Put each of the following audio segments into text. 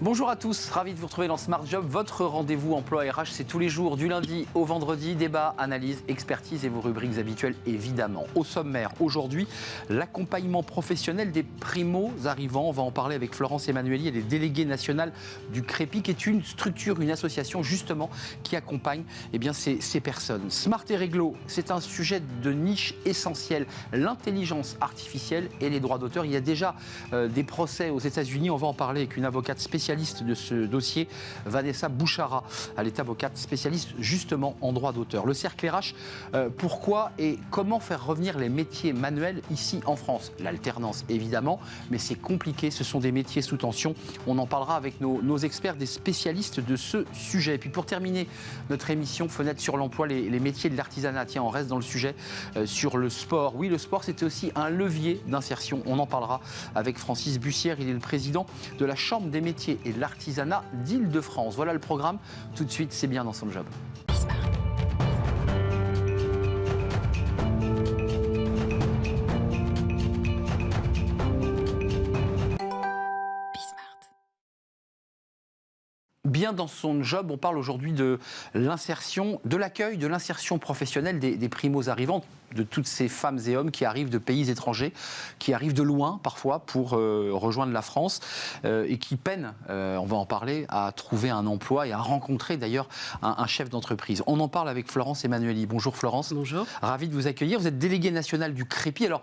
Bonjour à tous, ravi de vous retrouver dans Smart Job. Votre rendez-vous emploi RH, c'est tous les jours, du lundi au vendredi. Débat, analyse, expertise et vos rubriques habituelles, évidemment. Au sommaire, aujourd'hui, l'accompagnement professionnel des primo-arrivants. On va en parler avec Florence Emmanuelli, elle est déléguée nationale du CREPI, qui est une structure, une association, justement, qui accompagne ces personnes. Smart et réglo, c'est un sujet de niche essentiel. L'intelligence artificielle et les droits d'auteur. Il y a déjà des procès aux États-Unis. On va en parler avec une avocate spécialiste de ce dossier, Vanessa Bouchara. Elle est avocate spécialiste justement en droit d'auteur. Le cercle RH, pourquoi et comment faire revenir les métiers manuels ici en France? L'alternance évidemment, mais c'est compliqué, ce sont des métiers sous tension. On en parlera avec nos experts, des spécialistes de ce sujet. Et puis pour terminer notre émission Fenêtre sur l'emploi, les métiers de l'artisanat. Tiens, on reste dans le sujet sur le sport. Oui, le sport, c'était aussi un levier d'insertion. On en parlera avec Francis Bussière, il est le président de la Chambre des métiers et de l'artisanat d'Île-de-France. Voilà le programme. Tout de suite, c'est bien dans son job. Bien dans son job, on parle aujourd'hui de l'insertion, de l'accueil, de l'insertion professionnelle des primo-arrivants, de toutes ces femmes et hommes qui arrivent de pays étrangers, qui arrivent de loin parfois pour rejoindre la France et qui peinent, on va en parler, à trouver un emploi et à rencontrer d'ailleurs un chef d'entreprise. On en parle avec Florence Emmanuelli. Bonjour Florence. Bonjour. Ravi de vous accueillir. Vous êtes déléguée nationale du CREPI. Alors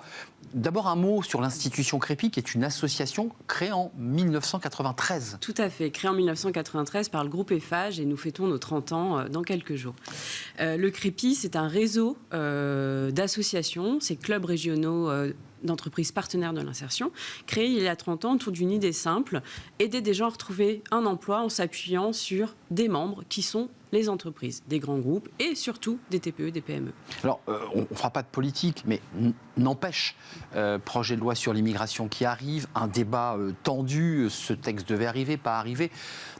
d'abord un mot sur l'institution CREPI, qui est une association créée en 1993. Tout à fait, créée en 1993 par le groupe Eiffage et nous fêtons nos 30 ans dans quelques jours. Le CREPI, c'est un réseau d'associations, ces clubs régionaux d'entreprises partenaires de l'insertion, créés il y a 30 ans autour d'une idée simple, aider des gens à retrouver un emploi en s'appuyant sur des membres qui sont les entreprises, des grands groupes et surtout des TPE, des PME. Alors, on ne fera pas de politique, mais n'empêche, projet de loi sur l'immigration qui arrive, un débat tendu, ce texte devait arriver, pas arriver.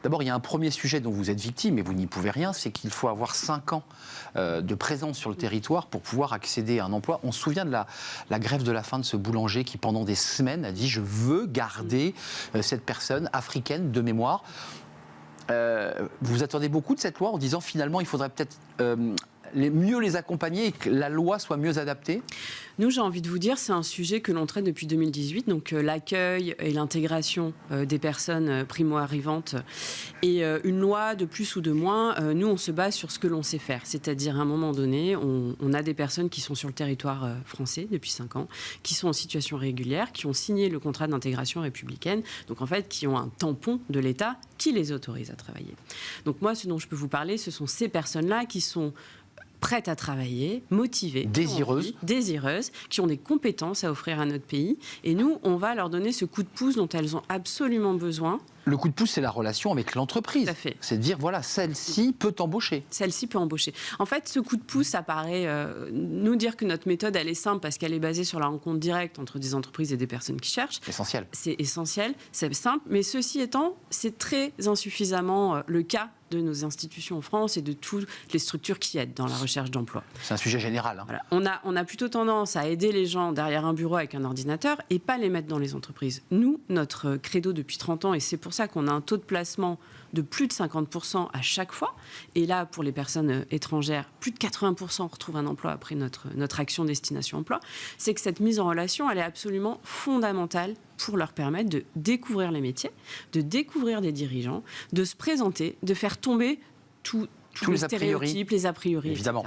D'abord, il y a un premier sujet dont vous êtes victime, et vous n'y pouvez rien, c'est qu'il faut avoir 5 ans de présence sur le territoire pour pouvoir accéder à un emploi. On se souvient de la grève de la faim de ce boulanger qui, pendant des semaines, a dit « je veux garder cette personne africaine de mémoire ». Vous attendez beaucoup de cette loi en disant finalement il faudrait peut-être mieux les accompagner et que la loi soit mieux adaptée? Nous, j'ai envie de vous dire, c'est un sujet que l'on traite depuis 2018, donc l'accueil et l'intégration des personnes primo-arrivantes. Et une loi de plus ou de moins, nous, on se base sur ce que l'on sait faire. C'est-à-dire, à un moment donné, on a des personnes qui sont sur le territoire français depuis 5 ans, qui sont en situation régulière, qui ont signé le contrat d'intégration républicaine, donc en fait, qui ont un tampon de l'État qui les autorise à travailler. Donc moi, ce dont je peux vous parler, ce sont ces personnes-là qui sont prêtes à travailler, motivées, désireuses, qui ont des compétences à offrir à notre pays. Et nous, on va leur donner ce coup de pouce dont elles ont absolument besoin. Le coup de pouce, c'est la relation avec l'entreprise. Tout à fait. C'est de dire, voilà, celle-ci peut embaucher. Celle-ci peut embaucher. En fait, ce coup de pouce, ça paraît nous dire que notre méthode, elle est simple parce qu'elle est basée sur la rencontre directe entre des entreprises et des personnes qui cherchent. Essentiel. C'est essentiel, c'est simple. Mais ceci étant, c'est très insuffisamment le cas de nos institutions en France et de toutes les structures qui aident dans la recherche d'emploi. C'est un sujet général. Voilà. On a plutôt tendance à aider les gens derrière un bureau avec un ordinateur et pas les mettre dans les entreprises. Nous, notre credo depuis 30 ans, et c'est pour ça qu'on a un taux de placement de plus de 50% à chaque fois. Et là, pour les personnes étrangères, plus de 80% retrouvent un emploi après notre action destination emploi. C'est que cette mise en relation, elle est absolument fondamentale pour leur permettre de découvrir les métiers, de découvrir des dirigeants, de se présenter, de faire tomber tous les stéréotypes, les a priori, évidemment.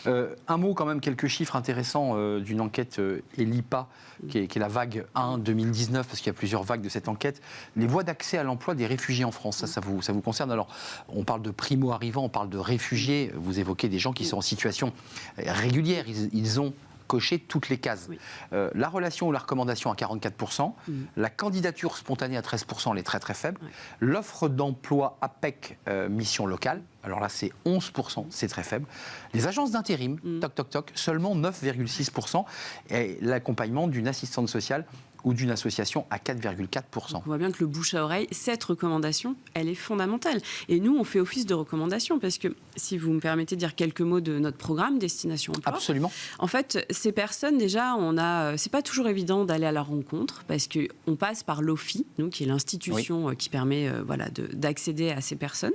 Un mot quand même, quelques chiffres intéressants d'une enquête ELIPA, qui est la vague 1 2019, parce qu'il y a plusieurs vagues de cette enquête. Les voies d'accès à l'emploi des réfugiés en France, ça vous concerne. Alors, on parle de primo-arrivants, on parle de réfugiés, vous évoquez des gens qui sont en situation régulière, ils ont cocher toutes les cases. Oui. La relation ou la recommandation à 44%, la candidature spontanée à 13%, elle est très très faible. Oui. L'offre d'emploi APEC mission locale, alors là c'est 11%, c'est très faible. Les agences d'intérim, toc toc toc, seulement 9,6%. Et l'accompagnement d'une assistante sociale ou d'une association à 4,4%. On voit bien que le bouche à oreille, cette recommandation, elle est fondamentale. Et nous, on fait office de recommandation parce que, si vous me permettez de dire quelques mots de notre programme Destination Emploi. Absolument. En fait, ces personnes, déjà, c'est pas toujours évident d'aller à leur rencontre parce qu'on passe par l'OFI, nous, qui est l'institution qui permet d'accéder à ces personnes,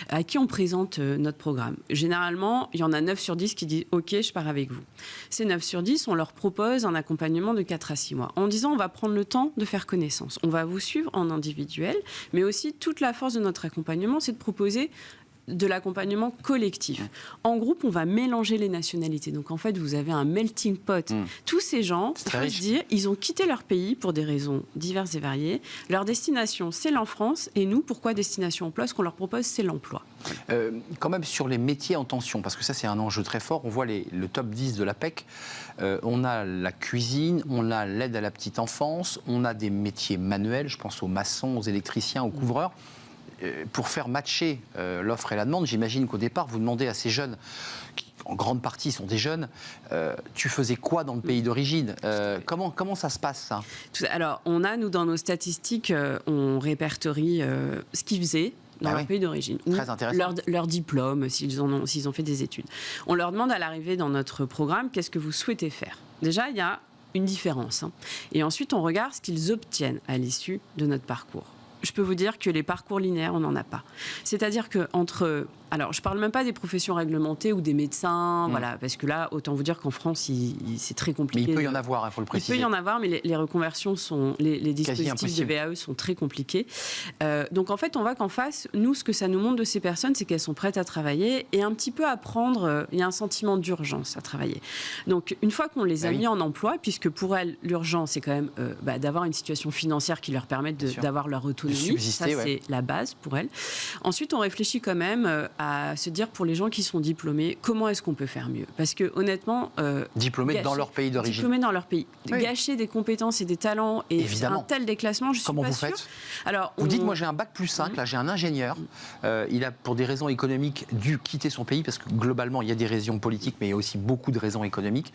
à qui on présente notre programme. Généralement, il y en a 9 sur 10 qui disent « Ok, je pars avec vous ». Ces 9 sur 10, on leur propose un accompagnement de 4 à 6 mois en disant « On va prendre le temps de faire connaissance. On va vous suivre en individuel, mais aussi toute la force de notre accompagnement, c'est de proposer de l'accompagnement collectif. En groupe, on va mélanger les nationalités. Donc, en fait, vous avez un melting pot. Tous ces gens, il faut se dire, ils ont quitté leur pays pour des raisons diverses et variées. Leur destination, c'est l'enfance. Et nous, pourquoi Destination Emploi ? Ce qu'on leur propose, c'est l'emploi. Quand même sur les métiers en tension, parce que ça, c'est un enjeu très fort. On voit le top 10 de l'APEC. On a la cuisine, on a l'aide à la petite enfance, on a des métiers manuels. Je pense aux maçons, aux électriciens, aux couvreurs. Pour faire matcher l'offre et la demande, j'imagine qu'au départ, vous demandez à ces jeunes, qui en grande partie sont des jeunes, tu faisais quoi dans le pays d'origine ? Comment ça se passe, ça ? Alors, nous, dans nos statistiques, on répertorie ce qu'ils faisaient dans leur pays d'origine. Très intéressant. Leur diplôme, s'ils ont fait des études. On leur demande à l'arrivée dans notre programme, qu'est-ce que vous souhaitez faire ? Déjà, il y a une différence. Et ensuite, on regarde ce qu'ils obtiennent à l'issue de notre parcours. Je peux vous dire que les parcours linéaires, on n'en a pas. C'est-à-dire qu'entre... Alors, je ne parle même pas des professions réglementées ou des médecins, voilà, parce que là, autant vous dire qu'en France, c'est très compliqué. Mais il peut y en avoir, il faut le préciser. Il peut y en avoir, mais les reconversions les dispositifs de VAE sont très compliqués. Donc, en fait, on voit qu'en face, nous, ce que ça nous montre de ces personnes, c'est qu'elles sont prêtes à travailler et un petit peu à prendre... il y a un sentiment d'urgence à travailler. Donc, une fois qu'on les a mis en emploi, puisque pour elles, l'urgence, c'est quand même d'avoir une situation financière qui leur permette d'avoir leur autonomie. Ça, c'est la base pour elles. Ensuite, on réfléchit quand même à se dire, pour les gens qui sont diplômés, comment est-ce qu'on peut faire mieux ? Parce que honnêtement... diplômés dans leur pays d'origine. Diplômés dans leur pays. Gâcher des compétences et des talents et un tel déclassement, je ne suis pas sûre. Comment vous faites ? Alors, vous dites, moi j'ai un bac plus 5, là j'ai un ingénieur, il a pour des raisons économiques dû quitter son pays, parce que globalement il y a des raisons politiques, mais il y a aussi beaucoup de raisons économiques.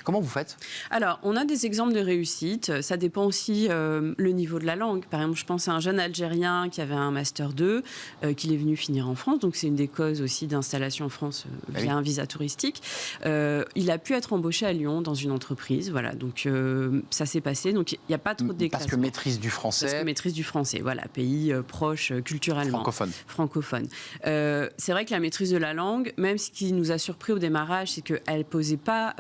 Comment vous faites ? Alors, on a des exemples de réussite. Ça dépend aussi le niveau de la langue. Par exemple, je pense à un jeune Algérien qui avait un Master 2, qu'il est venu finir en France. Donc, c'est une des causes aussi d'installation en France via un visa touristique. Il a pu être embauché à Lyon dans une entreprise. Voilà, donc ça s'est passé. Donc, il n'y a pas trop de déclassement. Parce que maîtrise du français. Parce que maîtrise du français, voilà, pays proche culturellement. Francophone. C'est vrai que la maîtrise de la langue, même ce qui nous a surpris au démarrage, c'est qu'elle posait pas...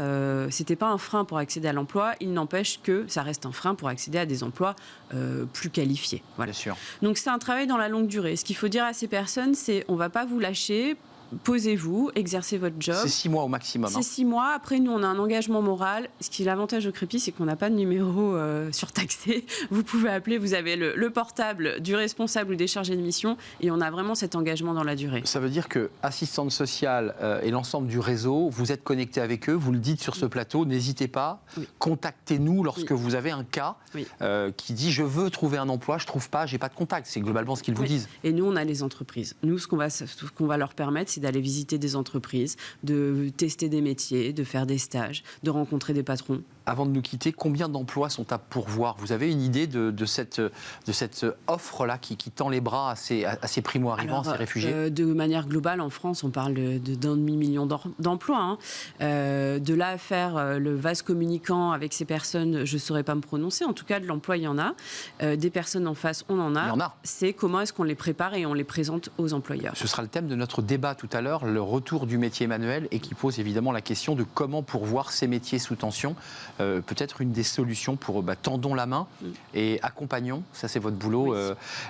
c'était pas un frein pour accéder à l'emploi, il n'empêche que ça reste un frein pour accéder à des emplois plus qualifiés. Voilà. Bien sûr. Donc c'est un travail dans la longue durée. Ce qu'il faut dire à ces personnes, c'est on va pas vous lâcher. Posez-vous, exercez votre job. C'est 6 mois au maximum. C'est 6 mois. Après, nous, on a un engagement moral. Ce qui est l'avantage au Crépi, c'est qu'on n'a pas de numéro surtaxé. Vous pouvez appeler, vous avez le portable du responsable ou des chargés de mission et on a vraiment cet engagement dans la durée. Ça veut dire que assistante sociale et l'ensemble du réseau, vous êtes connectés avec eux, vous le dites sur ce plateau, n'hésitez pas, contactez-nous lorsque vous avez un cas qui dit je veux trouver un emploi, je ne trouve pas, j'ai pas de contact. C'est globalement ce qu'ils vous disent. Et nous, on a les entreprises. Nous, ce qu'on va leur permettre, c'est d'aller visiter des entreprises, de tester des métiers, de faire des stages, de rencontrer des patrons. Avant de nous quitter, combien d'emplois sont à pourvoir ? Vous avez une idée de cette offre-là qui tend les bras à ces primo-arrivants, à ces réfugiés ? De manière globale, en France, on parle d'un demi-million d'emplois. De là à faire le vase communicant avec ces personnes, je ne saurais pas me prononcer. En tout cas, de l'emploi, il y en a. Des personnes en face, on en a. Il y en a. C'est comment est-ce qu'on les prépare et on les présente aux employeurs. Ce sera le thème de notre débat tout à l'heure, le retour du métier manuel, et qui pose évidemment la question de comment pourvoir ces métiers sous tension. Peut-être une des solutions pour tendons la main et accompagnons, ça c'est votre boulot,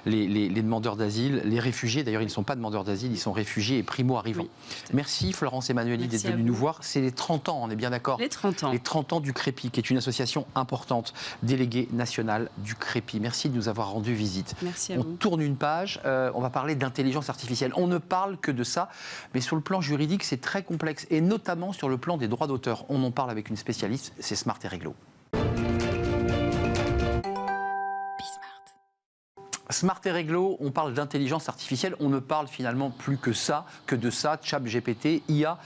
les demandeurs d'asile, les réfugiés. D'ailleurs, ils ne sont pas demandeurs d'asile, ils sont réfugiés et primo-arrivants. Merci Florence Emmanuelli d'être venue nous voir. C'est les 30 ans, on est bien d'accord ? Les 30 ans. Les 30 ans du Crépi, qui est une association importante, déléguée nationale du Crépi. Merci de nous avoir rendu visite. Merci à vous. On tourne une page, on va parler d'intelligence artificielle. On ne parle que de ça, mais sur le plan juridique, c'est très complexe, et notamment sur le plan des droits d'auteur. On en parle avec une spécialiste, c'est Smart et Réglo. Smart et Réglo, on parle d'intelligence artificielle, on ne parle finalement plus que de ça, ChatGPT, IA.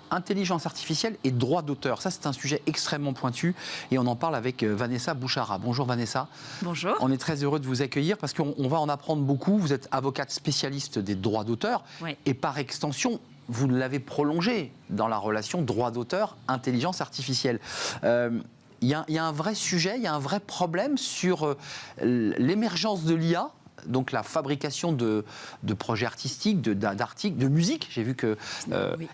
Intelligence artificielle et droit d'auteur, ça c'est un sujet extrêmement pointu et on en parle avec Vanessa Bouchara. Bonjour Vanessa. Bonjour. On est très heureux de vous accueillir parce qu'on va en apprendre beaucoup. Vous êtes avocate spécialiste des droits d'auteur et par extension, vous l'avez prolongé dans la relation droit d'auteur, intelligence artificielle. Il y a un vrai sujet, il y a un vrai problème sur l'émergence de l'IA. Donc la fabrication de projets artistiques, d'articles, de musique. J'ai vu que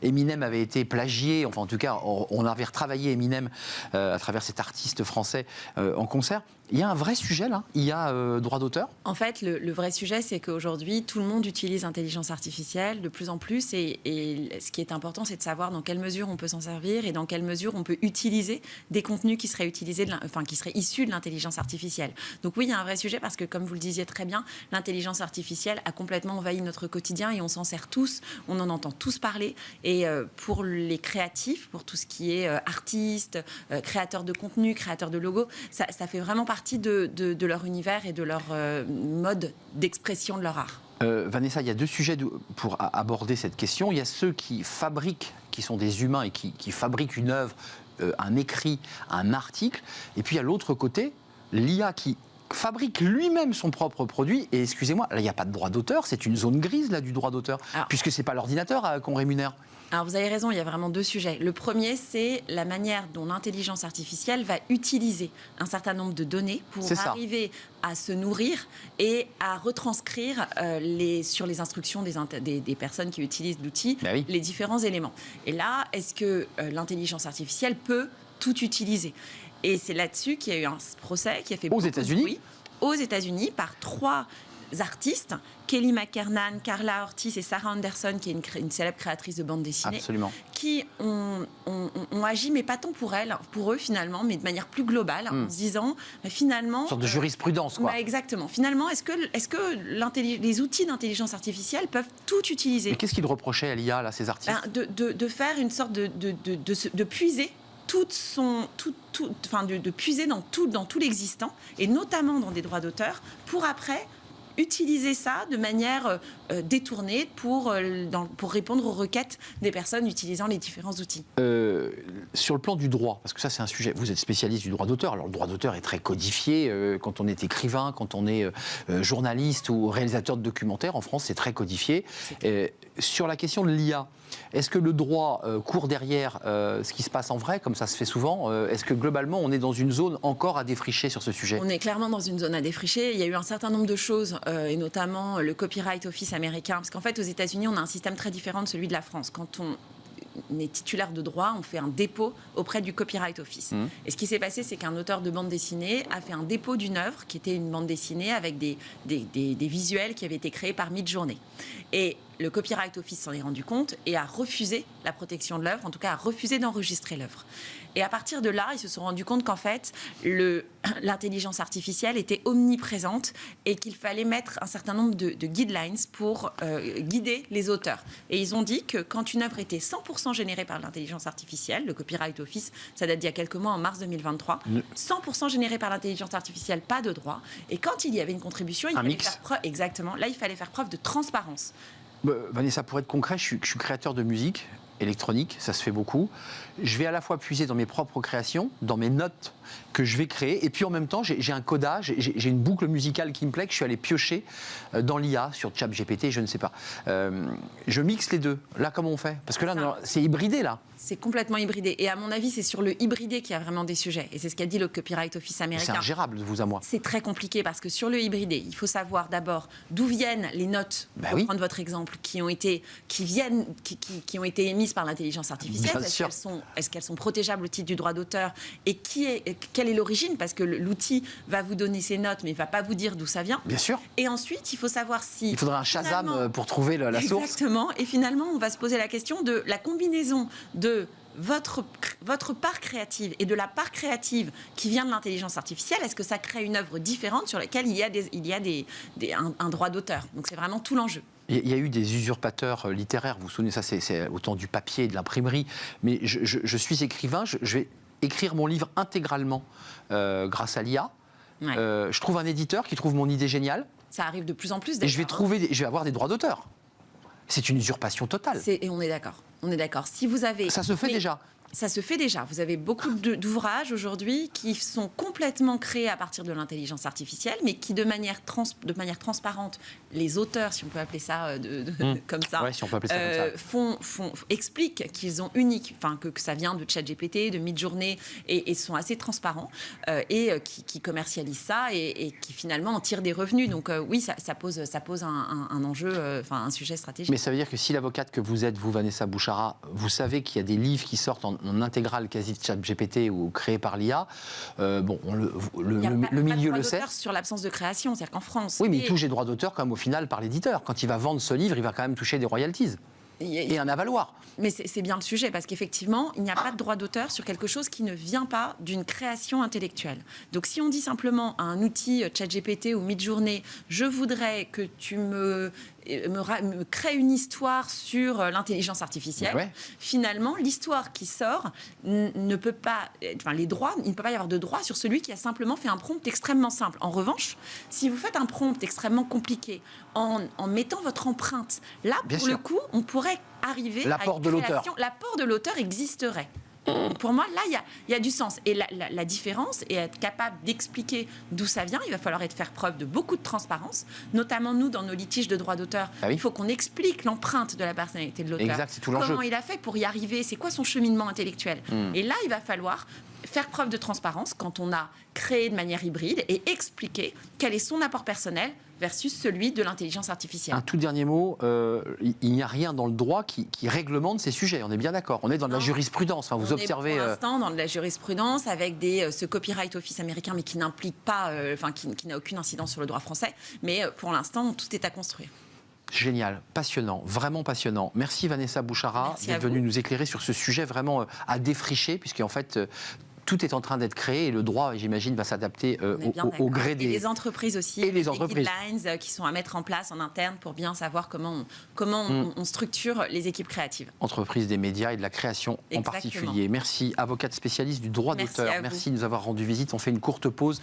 Eminem avait été plagié, enfin en tout cas on avait retravaillé Eminem à travers cet artiste français en concert. Il y a un vrai sujet là, il y a droit d'auteur. En fait, le vrai sujet, c'est qu'aujourd'hui, tout le monde utilise l'intelligence artificielle de plus en plus. Et ce qui est important, c'est de savoir dans quelle mesure on peut s'en servir et dans quelle mesure on peut utiliser des contenus qui seraient, qui seraient issus de l'intelligence artificielle. Donc oui, il y a un vrai sujet parce que, comme vous le disiez très bien, l'intelligence artificielle a complètement envahi notre quotidien et on s'en sert tous, on en entend tous parler. Et pour les créatifs, pour tout ce qui est artistes, créateurs de contenu, créateurs de logos, ça fait vraiment partie de leur univers et de leur mode d'expression de leur art. Vanessa, il y a deux sujets pour aborder cette question. Il y a ceux qui fabriquent, qui sont des humains et qui fabriquent une œuvre, un écrit, un article. Et puis il y a l'autre côté, l'IA qui fabrique lui-même son propre produit. Et excusez-moi, là il n'y a pas de droit d'auteur, c'est une zone grise là du droit d'auteur, puisque c'est pas l'ordinateur qu'on rémunère. Alors vous avez raison, il y a vraiment deux sujets. Le premier, c'est la manière dont l'intelligence artificielle va utiliser un certain nombre de données pour arriver à se nourrir et à retranscrire sur les instructions des personnes qui utilisent l'outil les différents éléments. Et là, est-ce que l'intelligence artificielle peut tout utiliser ? Et c'est là-dessus qu'il y a eu un procès qui a fait aux États-Unis, aux États-Unis par 3 artistes, Kelly McKernan, Carla Ortiz et Sarah Anderson, qui est une célèbre créatrice de bande dessinée, qui ont agi, mais pas tant pour eux finalement, mais de manière plus globale, en se disant, finalement... Une sorte de jurisprudence, quoi. Exactement. Finalement, est-ce que les outils d'intelligence artificielle peuvent tout utiliser ? Mais qu'est-ce qu'ils reprochaient à l'IA, là, ces artistes ? De faire une sorte de puiser de puiser dans tout l'existant, et notamment dans des droits d'auteur, pour après utiliser ça de manière détournée pour répondre aux requêtes des personnes utilisant les différents outils. Sur le plan du droit, parce que ça c'est un sujet, vous êtes spécialiste du droit d'auteur, alors le droit d'auteur est très codifié, quand on est écrivain, quand on est journaliste ou réalisateur de documentaires, en France c'est très codifié. Sur la question de l'IA, est-ce que le droit court derrière ce qui se passe en vrai, comme ça se fait souvent ? Est-ce que globalement on est dans une zone encore à défricher sur ce sujet ? On est clairement dans une zone à défricher. Il y a eu un certain nombre de choses, et notamment le Copyright Office américain, parce qu'en fait aux États-Unis on a un système très différent de celui de la France. Quand on est titulaire de droit, on fait un dépôt auprès du Copyright Office. Et ce qui s'est passé, c'est qu'un auteur de bande dessinée a fait un dépôt d'une œuvre qui était une bande dessinée avec des visuels qui avaient été créés par Midjourney. Et le Copyright Office s'en est rendu compte et a refusé la protection de l'œuvre, en tout cas a refusé d'enregistrer l'œuvre. Et à partir de là, ils se sont rendus compte qu'en fait, l'intelligence artificielle était omniprésente et qu'il fallait mettre un certain nombre de guidelines pour guider les auteurs. Et ils ont dit que quand une œuvre était 100% générée par l'intelligence artificielle, le Copyright Office, ça date d'il y a quelques mois, en mars 2023, 100% générée par l'intelligence artificielle, pas de droit. Et quand il y avait une contribution, il fallait faire preuve, exactement, là il fallait faire preuve de transparence. Vanessa, pour être concret, je suis créateur de musique électronique, ça se fait beaucoup. Je vais à la fois puiser dans mes propres créations, dans mes notes que je vais créer, et puis en même temps, j'ai un codage, j'ai une boucle musicale qui me plaît, que je suis allé piocher dans l'IA, sur ChatGPT, je ne sais pas. Je mixe les deux. Là, comment on fait ? Parce que là, c'est hybridé, là. C'est complètement hybridé. Et à mon avis, c'est sur le hybridé qu'il y a vraiment des sujets. Et c'est ce qu'a dit le Copyright Office américain. C'est ingérable de vous à moi. C'est très compliqué parce que sur le hybridé, il faut savoir d'abord d'où viennent les notes, pour prendre votre exemple, qui ont été émises par l'intelligence artificielle. Est-ce qu'elles sont protégeables au titre du droit d'auteur ? Et quelle est l'origine ? Parce que l'outil va vous donner ses notes, mais il ne va pas vous dire d'où ça vient. Bien sûr. Et ensuite, il faut savoir si... Il faudra un Shazam pour trouver la source. Exactement. Et finalement, on va se poser la question de la combinaison de votre part créative et de la part créative qui vient de l'intelligence artificielle. Est-ce que ça crée une œuvre différente sur laquelle il y a un droit d'auteur ? Donc c'est vraiment tout l'enjeu. Il y a eu des usurpateurs littéraires, vous vous souvenez, ça c'est au temps du papier et de l'imprimerie, mais je suis écrivain, je vais écrire mon livre intégralement grâce à l'IA. Ouais. Je trouve un éditeur qui trouve mon idée géniale. Ça arrive de plus en plus. Et je vais avoir des droits d'auteur. C'est une usurpation totale. Et on est d'accord. On est d'accord. Si vous avez... Ça se fait déjà. Ça se fait déjà. Vous avez beaucoup d'ouvrages aujourd'hui qui sont complètement créés à partir de l'intelligence artificielle, mais qui, de manière transparente, les auteurs, si on peut appeler ça comme ça, ouais, si on peut appeler ça comme ça. expliquent qu'ils ont que ça vient de ChatGPT, de Midjourney, et sont assez transparents, qui commercialisent ça et qui finalement en tirent des revenus. Donc oui, ça pose un enjeu, un sujet stratégique. Mais ça veut dire que si l'avocate que vous êtes, vous, Vanessa Bouchara, vous savez qu'il y a des livres qui sortent en intégrale quasi de ChatGPT ou créés par l'IA, le milieu le sait. Sur l'absence de création, c'est-à-dire qu'en France... Oui, mais il touche des droits d'auteur comme au final par l'éditeur. Quand il va vendre ce livre, il va quand même toucher des royalties. Et un avaloir. Mais c'est bien le sujet, parce qu'effectivement, il n'y a pas de droit d'auteur sur quelque chose qui ne vient pas d'une création intellectuelle. Donc si on dit simplement à un outil ChatGPT ou Midjourney, je voudrais que tu me crée une histoire sur l'intelligence artificielle, ouais. Finalement, l'histoire qui sort ne peut pas... les droits, il ne peut pas y avoir de droit sur celui qui a simplement fait un prompt extrêmement simple. En revanche, si vous faites un prompt extrêmement compliqué, en mettant votre empreinte, là, Bien pour sûr. le coup, on pourrait arriver l'apport de l'auteur. L'apport de l'auteur existerait. Pour moi, là, il y a du sens. Et la différence, et être capable d'expliquer d'où ça vient, il va falloir faire preuve de beaucoup de transparence, notamment nous, dans nos litiges de droit d'auteur. Ah oui. Il faut qu'on explique l'empreinte de la personnalité de l'auteur. Exact, c'est tout l'enjeu. Comment il a fait pour y arriver, c'est quoi son cheminement intellectuel. Et là, il va falloir faire preuve de transparence quand on a créé de manière hybride et expliquer quel est son apport personnel versus celui de l'intelligence artificielle. Un tout dernier mot, il n'y a rien dans le droit qui réglemente ces sujets, on est bien d'accord. On est dans de la jurisprudence, vous observez... On est pour l'instant dans de la jurisprudence avec ce copyright office américain, mais qui n'implique pas, qui n'a aucune incidence sur le droit français. Mais pour l'instant, tout est à construire. Génial, passionnant, vraiment passionnant. Merci Vanessa Bouchara d'être venue nous éclairer sur ce sujet vraiment à défricher, puisqu'en fait... tout est en train d'être créé et le droit, j'imagine, va s'adapter au gré des... Et les entreprises aussi, et les entreprises. guidelines qui sont à mettre en place en interne pour bien savoir comment on structure les équipes créatives. Entreprises des médias et de la création en particulier. Merci, avocate spécialiste du droit d'auteur. Merci de nous avoir rendu visite. On fait une courte pause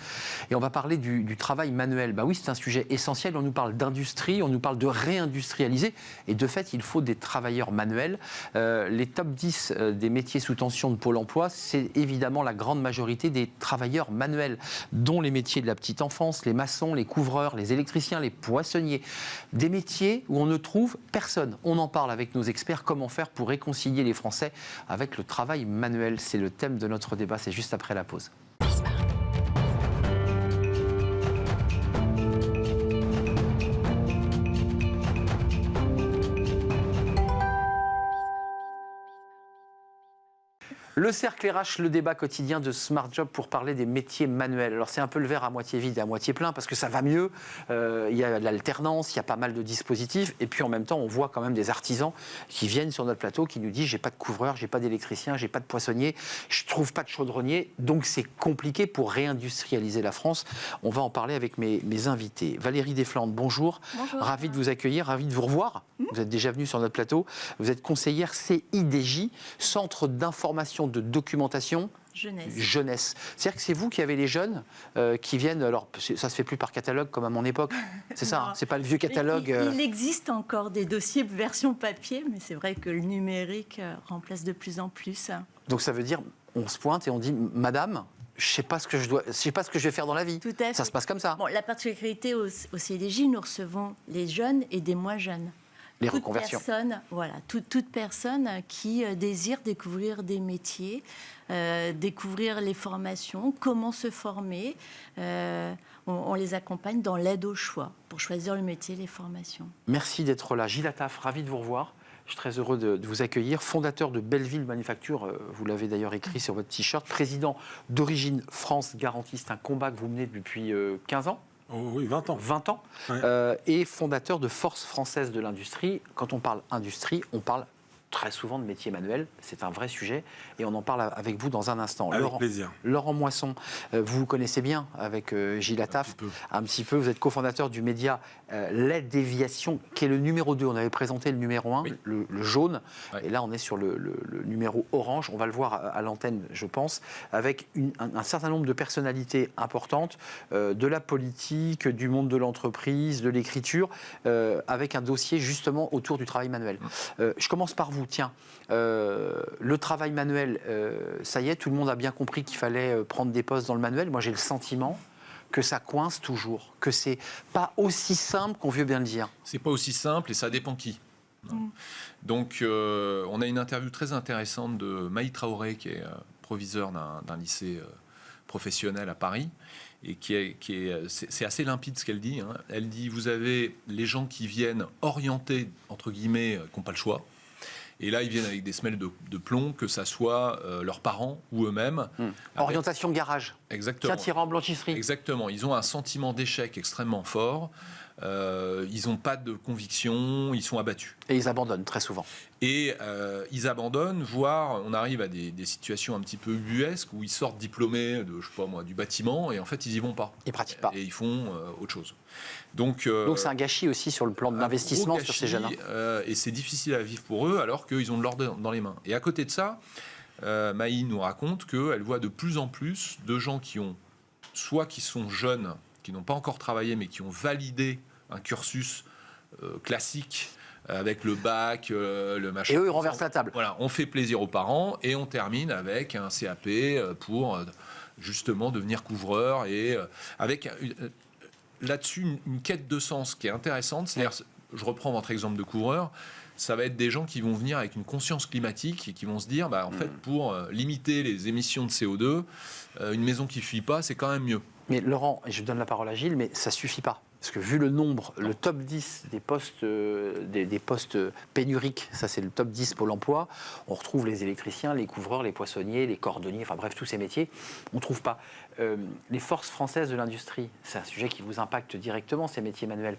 et on va parler du travail manuel. Oui, c'est un sujet essentiel. On nous parle d'industrie, on nous parle de réindustrialiser. Et de fait, il faut des travailleurs manuels. Les top 10 des métiers sous tension de Pôle emploi, c'est évidemment la grande majorité des travailleurs manuels, dont les métiers de la petite enfance, les maçons, les couvreurs, les électriciens, les poissonniers. Des métiers où on ne trouve personne. On en parle avec nos experts, comment faire pour réconcilier les Français avec le travail manuel. C'est le thème de notre débat, c'est juste après la pause. Le cercle RH, le débat quotidien de Smart Job pour parler des métiers manuels. Alors c'est un peu le verre à moitié vide et à moitié plein parce que ça va mieux, il y a de l'alternance, il y a pas mal de dispositifs et puis en même temps on voit quand même des artisans qui viennent sur notre plateau qui nous disent j'ai pas de couvreur, j'ai pas d'électricien, j'ai pas de poissonnier, je trouve pas de chaudronnier, donc c'est compliqué pour réindustrialiser la France. On va en parler avec mes invités. Valérie Desflandes, bonjour. Bonjour. Ravie de vous accueillir, ravie de vous revoir. Vous êtes déjà venue sur notre plateau. Vous êtes conseillère CIDJ, Centre d'information de documentation jeunesse. C'est-à-dire que c'est vous qui avez les jeunes qui viennent, alors ça se fait plus par catalogue comme à mon époque, c'est ça, hein, c'est pas le vieux catalogue. Il existe encore des dossiers version papier, mais c'est vrai que le numérique remplace de plus en plus. Donc ça veut dire, on se pointe et on dit, madame, je sais pas ce que je vais faire dans la vie. Tout à fait. Ça se passe comme ça. Bon, la particularité au CIDJ, nous recevons les jeunes et des moins jeunes. Les reconversions. Toute personne qui désire découvrir des métiers, découvrir les formations, comment se former. On les accompagne dans l'aide au choix pour choisir le métier, les formations. Merci d'être là. Gilles Attaf, ravi de vous revoir. Je suis très heureux de vous accueillir. Fondateur de Belleville Manufacture, vous l'avez d'ailleurs écrit sur votre t-shirt. Président d'Origine France Garantiste, un combat que vous menez depuis 15 ans. Oh oui, 20 ans. 20 ans. Ouais. Et fondateur de Force Française de l'Industrie. Quand on parle industrie, on parle très souvent de métiers manuels. C'est un vrai sujet. Et on en parle avec vous dans un instant. Avec plaisir. Laurent Moisson, vous vous connaissez bien avec Gilles Attaf. Un petit peu. Vous êtes cofondateur du média La Déviation, qui est le numéro 2. On avait présenté le numéro 1, oui. le jaune. Ouais. Et là, on est sur le numéro orange. On va le voir à l'antenne, je pense, avec un certain nombre de personnalités importantes, de la politique, du monde de l'entreprise, de l'écriture, avec un dossier justement autour du travail manuel. Je commence par vous. vous, tiens, le travail manuel, ça y est, tout le monde a bien compris qu'il fallait prendre des postes dans le manuel. Moi, j'ai le sentiment que ça coince toujours, que c'est pas aussi simple qu'on veut bien le dire. C'est pas aussi simple et ça dépend qui. Donc, on a une interview très intéressante de Maï Traoré, qui est proviseur d'un lycée professionnel à Paris, et c'est assez limpide ce qu'elle dit. Elle dit, vous avez les gens qui viennent orientés, entre guillemets, qui n'ont pas le choix. Et là, ils viennent avec des semelles de plomb, que ça soit leurs parents ou eux-mêmes. Orientation garage. Exactement. Tiens, tirant en blanchisserie. Exactement. Ils ont un sentiment d'échec extrêmement fort. Ils n'ont pas de conviction, ils sont abattus. Et ils abandonnent très souvent. Et ils abandonnent, voire on arrive à des situations un petit peu ubuesques où ils sortent diplômés de, je sais pas moi, du bâtiment, et en fait ils y vont pas. Ils pratiquent pas. Et ils font autre chose. Donc c'est un gâchis aussi sur le plan de l'investissement sur ces jeunes. Et c'est difficile à vivre pour eux alors qu'ils ont de l'or dans les mains. Et à côté de ça, Maï nous raconte qu'elle voit de plus en plus de gens qui sont jeunes, qui n'ont pas encore travaillé, mais qui ont validé un cursus classique avec le bac, le machin. Et eux, ils renversent la table. Voilà, on fait plaisir aux parents et on termine avec un CAP pour justement devenir couvreur et avec là-dessus une quête de sens qui est intéressante. C'est-à-dire, je reprends votre exemple de couvreur, ça va être des gens qui vont venir avec une conscience climatique et qui vont se dire, en fait, pour limiter les émissions de CO2, une maison qui ne fuit pas, c'est quand même mieux. Mais Laurent, et je donne la parole à Gilles, mais ça ne suffit pas. Parce que vu le nombre, le top 10 des postes, des postes pénuriques, ça c'est le top 10 Pôle emploi, on retrouve les électriciens, les couvreurs, les poissonniers, les cordonniers, enfin bref, tous ces métiers, on ne trouve pas. Les forces françaises de l'industrie, c'est un sujet qui vous impacte directement, ces métiers manuels.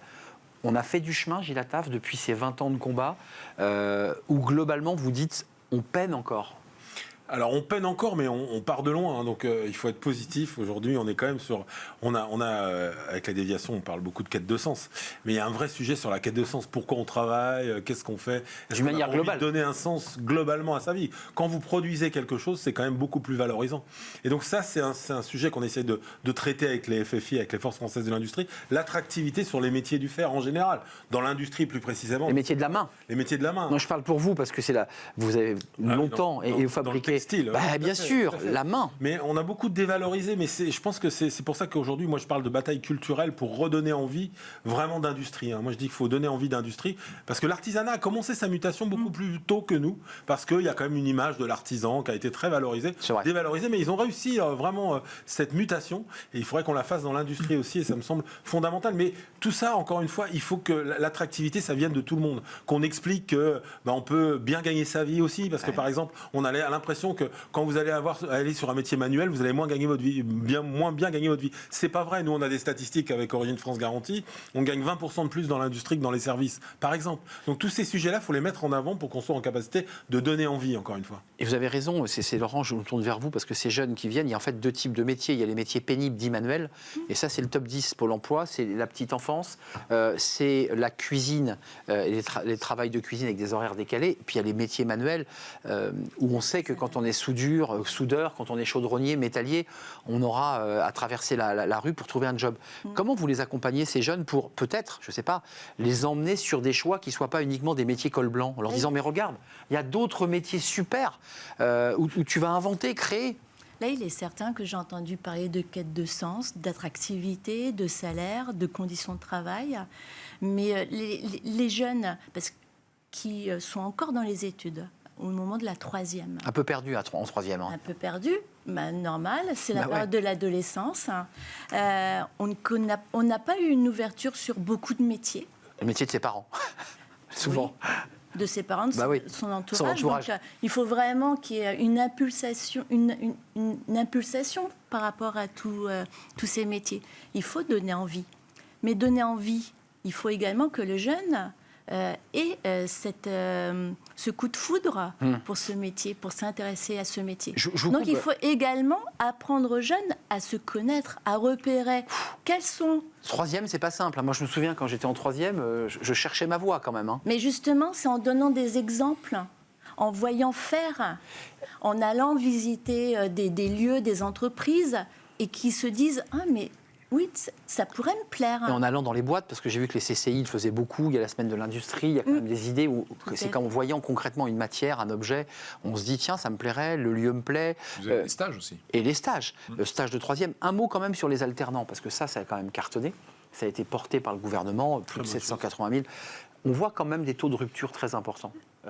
On a fait du chemin, Gilles Attaf, depuis ces 20 ans de combat, où globalement vous dites, on peine encore. Alors on peine encore, mais on part de loin, donc il faut être positif. Aujourd'hui, on est quand même sur... On a avec la déviation, on parle beaucoup de quête de sens, mais il y a un vrai sujet sur la quête de sens. Pourquoi on travaille, qu'est-ce qu'on fait, d'une manière globale, donner un sens globalement à sa vie. Quand vous produisez quelque chose, c'est quand même beaucoup plus valorisant. Et donc ça, c'est un sujet qu'on essaie de traiter avec les FFI, avec les forces françaises de l'industrie. L'attractivité sur les métiers du fer en général, dans l'industrie plus précisément. Les métiers de la main. Les métiers de la main. Non, je parle pour vous parce que c'est là, vous avez longtemps et vous fabriquez. Textile, bien sûr, la main. Mais on a beaucoup dévalorisé, mais je pense que c'est pour ça qu'aujourd'hui, moi je parle de bataille culturelle pour redonner envie vraiment d'industrie. Moi je dis qu'il faut donner envie d'industrie, parce que l'artisanat a commencé sa mutation beaucoup plus tôt que nous, parce qu'il y a quand même une image de l'artisan qui a été très valorisée, dévalorisée, mais ils ont réussi vraiment cette mutation, et il faudrait qu'on la fasse dans l'industrie aussi, et ça me semble fondamental. Mais tout ça, encore une fois, il faut que l'attractivité, ça vienne de tout le monde, qu'on explique que on peut bien gagner sa vie aussi, parce que par exemple, on a l'impression que quand vous allez aller sur un métier manuel, vous allez moins bien gagner votre vie. C'est pas vrai. Nous, on a des statistiques avec Origine France Garantie. On gagne 20% de plus dans l'industrie que dans les services, par exemple. Donc tous ces sujets-là, il faut les mettre en avant pour qu'on soit en capacité de donner envie, encore une fois. Et vous avez raison, c'est Laurent, je me tourne vers vous, parce que ces jeunes qui viennent, il y a en fait deux types de métiers. Il y a les métiers pénibles dits manuels, et ça, c'est le top 10 Pôle emploi, c'est la petite enfance, c'est la cuisine, les travails de cuisine avec des horaires décalés. Puis il y a les métiers manuels, où on sait que quand on est soudeur, quand on est chaudronnier, métallier, on aura à traverser la rue pour trouver un job. Comment vous les accompagnez, ces jeunes, pour peut-être, je ne sais pas, les emmener sur des choix qui ne soient pas uniquement des métiers col blanc, en leur disant, mais regarde, il y a d'autres métiers super où tu vas inventer, créer. Là, il est certain que j'ai entendu parler de quête de sens, d'attractivité, de salaire, de conditions de travail. Mais les jeunes, qui sont encore dans les études, au moment de la troisième. Un peu perdu en troisième. Un peu perdu, normal, c'est la période de l'adolescence. On n'a pas eu une ouverture sur beaucoup de métiers. Le métier de ses parents, souvent. Oui, de ses parents, de son entourage. Donc, il faut vraiment qu'il y ait une impulsation, une impulsation par rapport à tous ces métiers. Il faut donner envie. Mais donner envie, il faut également que le jeune... et ce coup de foudre pour ce métier, pour s'intéresser à ce métier. Donc il faut également apprendre aux jeunes à se connaître, à repérer quels sont... Troisième, c'est pas simple. Moi, je me souviens, quand j'étais en troisième, je cherchais ma voie quand même. Mais justement, c'est en donnant des exemples, en voyant faire, en allant visiter des lieux, des entreprises, et qui se disent « Ah, mais Oui, ça pourrait me plaire. Et en allant dans les boîtes, parce que j'ai vu que les CCI le faisaient beaucoup, il y a la semaine de l'industrie, il y a quand même des idées où c'est qu'en voyant concrètement une matière, un objet, on se dit tiens, ça me plairait, le lieu me plaît. Vous avez des stages aussi. Et les stages, le stage de 3e. Un mot quand même sur les alternants, parce que ça a quand même cartonné. Ça a été porté par le gouvernement, plus de 780 000. On voit quand même des taux de rupture très importants. Je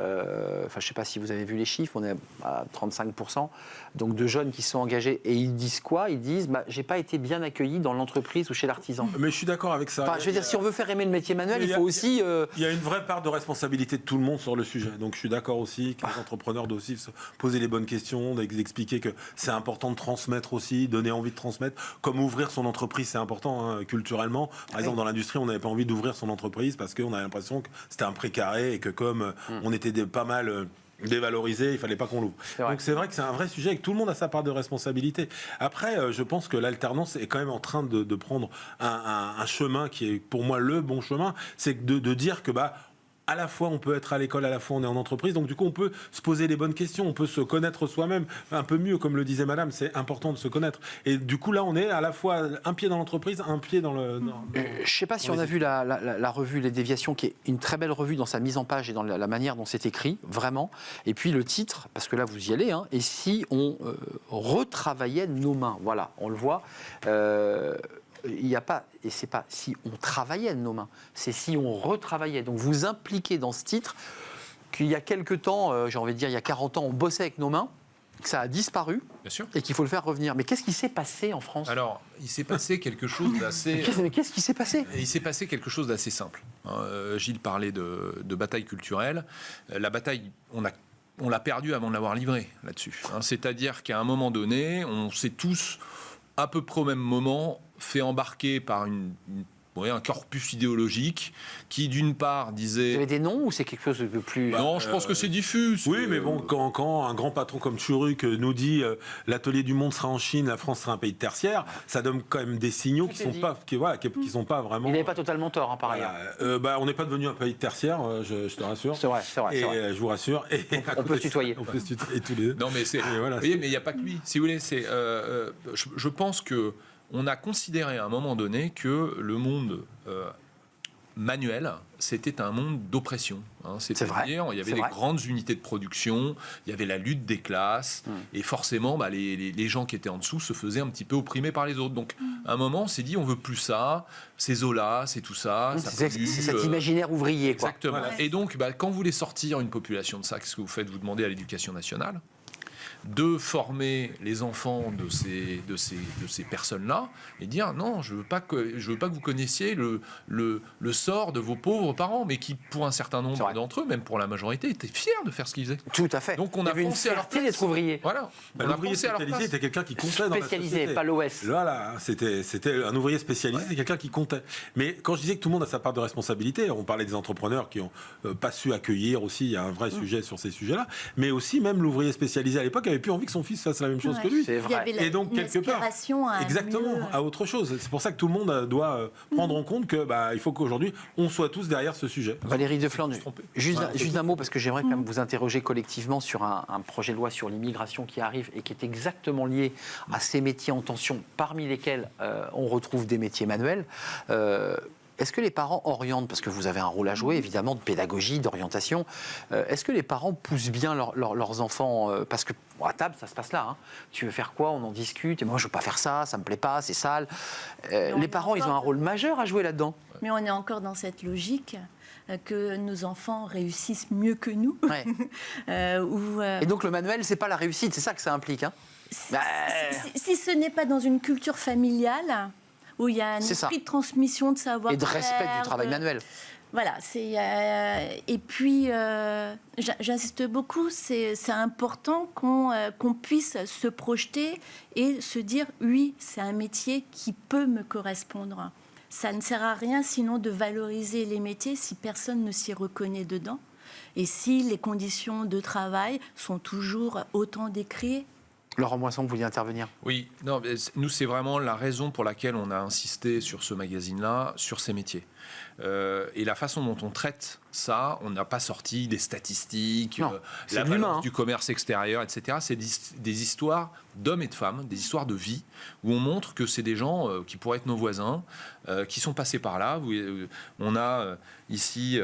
ne sais pas si vous avez vu les chiffres, on est à 35%. Donc de jeunes qui sont engagés. Et ils disent quoi ? Ils disent j'ai pas été bien accueilli dans l'entreprise ou chez l'artisan. Mais je suis d'accord avec ça. Enfin, je veux dire, si on veut faire aimer le métier manuel, il faut aussi... Il y a une vraie part de responsabilité de tout le monde sur le sujet. Donc je suis d'accord aussi que les entrepreneurs doivent aussi se poser les bonnes questions, d'expliquer que c'est important de transmettre aussi, donner envie de transmettre. Comme ouvrir son entreprise, c'est important culturellement. Par exemple, dans l'industrie, on n'avait pas envie d'ouvrir son entreprise parce qu'on avait l'impression que c'était un précaré et que comme on était pas mal dévalorisé, il fallait pas qu'on l'ouvre. Donc c'est vrai que c'est un vrai sujet et que tout le monde a sa part de responsabilité. Après, je pense que l'alternance est quand même en train de prendre un chemin qui est pour moi le bon chemin, c'est de dire que à la fois on peut être à l'école, à la fois on est en entreprise, donc du coup on peut se poser les bonnes questions, on peut se connaître soi-même un peu mieux, comme le disait madame, c'est important de se connaître. Et du coup là on est à la fois un pied dans l'entreprise, un pied dans le... je ne sais pas si on a vu la revue Les Déviations, qui est une très belle revue dans sa mise en page et dans la manière dont c'est écrit, vraiment. Et puis le titre, parce que là vous y allez, et si on retravaillait nos mains, voilà, on le voit. Il n'y a pas, et c'est pas si on travaillait de nos mains, c'est si on retravaillait. Donc vous impliquez dans ce titre qu'il y a quelques temps, j'ai envie de dire il y a 40 ans, on bossait avec nos mains, que ça a disparu. Bien sûr. Et qu'il faut le faire revenir. Mais qu'est-ce qui s'est passé en France ? Alors, il s'est passé quelque chose d'assez... Qu'est-ce qui s'est passé ? Il s'est passé quelque chose d'assez simple. Gilles parlait de bataille culturelle. La bataille, on l'a perdue avant de l'avoir livrée là-dessus. C'est-à-dire qu'à un moment donné, on s'est tous, à peu près au même moment, fait embarquer par un corpus idéologique qui, d'une part, disait... Vous avez des noms ou c'est quelque chose de plus... Non, je pense que c'est diffus. Oui, mais bon, quand un grand patron comme Churuc nous dit l'atelier du monde sera en Chine, la France sera un pays de tertiaire, ça donne quand même des signaux qui sont pas vraiment... Il n'avait pas totalement tort, par ailleurs. On n'est pas devenu un pays de tertiaire, je te rassure. C'est vrai. Je vous rassure. Et on peut se tutoyer. On peut se tutoyer tous les deux. Non, mais c'est... Voilà, vous voyez, mais il n'y a pas que lui. Si vous voulez, c'est... je pense que on a considéré à un moment donné que le monde manuel, c'était un monde d'oppression. C'est-à-dire, il y avait des grandes unités de production, il y avait la lutte des classes, et forcément, les gens qui étaient en dessous se faisaient un petit peu opprimés par les autres. Donc, à un moment, on s'est dit, on veut plus ça, c'est Zola, c'est tout ça. C'est cet imaginaire ouvrier, quoi. Exactement. Voilà. Et donc, quand vous voulez sortir une population de ça, qu'est-ce que vous faites ? Vous demandez à l'éducation nationale de former les enfants de ces personnes-là et dire non, je veux pas que vous connaissiez le sort de vos pauvres parents, mais qui, pour un certain nombre d'entre eux, même pour la majorité, étaient fiers de faire ce qu'ils faisaient. Tout à fait. Donc on a pensé à leur place. d'être ouvrier. Voilà. L'ouvrier spécialisé était quelqu'un qui comptait dans la société. Spécialisé, pas l'OS. Voilà, c'était un ouvrier spécialisé, c'était quelqu'un qui comptait. Mais quand je disais que tout le monde a sa part de responsabilité, on parlait des entrepreneurs qui ont pas su accueillir aussi, il y a un vrai sujet sur ces sujets-là, mais aussi même l'ouvrier spécialisé à l'époque avait plus envie que son fils fasse la même chose que lui. C'est vrai. Et donc quelque part, à autre chose. C'est pour ça que tout le monde doit prendre en compte que il faut qu'aujourd'hui on soit tous derrière ce sujet. Valérie de Flandre, juste un mot parce que j'aimerais quand même vous interroger collectivement sur un projet de loi sur l'immigration qui arrive et qui est exactement lié à ces métiers en tension, parmi lesquels on retrouve des métiers manuels. Est-ce que les parents orientent, parce que vous avez un rôle à jouer évidemment de pédagogie, d'orientation, est-ce que les parents poussent bien leurs enfants parce que à table ça se passe là, tu veux faire quoi, on en discute, et moi je veux pas faire ça, ça me plaît pas, c'est sale. Les parents ils ont un rôle majeur à jouer là-dedans. Mais on est encore dans cette logique que nos enfants réussissent mieux que nous. Ouais. Et donc le manuel c'est pas la réussite, c'est ça que ça implique. Si ce n'est pas dans une culture familiale où il y a un esprit de transmission de savoir-faire. Et de respect du travail manuel. Voilà, et puis j'insiste beaucoup, c'est important qu'on puisse se projeter et se dire oui, c'est un métier qui peut me correspondre. Ça ne sert à rien sinon de valoriser les métiers si personne ne s'y reconnaît dedans et si les conditions de travail sont toujours autant décriées. Laurent Moisson, vous vouliez intervenir? Oui, non, mais nous, c'est vraiment la raison pour laquelle on a insisté sur ce magazine-là, sur ces métiers. Et la façon dont on traite ça, on n'a pas sorti des statistiques, Non, c'est la de l'humain, balance du commerce extérieur, etc. C'est des histoires d'hommes et de femmes, des histoires de vie, où on montre que c'est des gens qui pourraient être nos voisins, qui sont passés par là. On a ici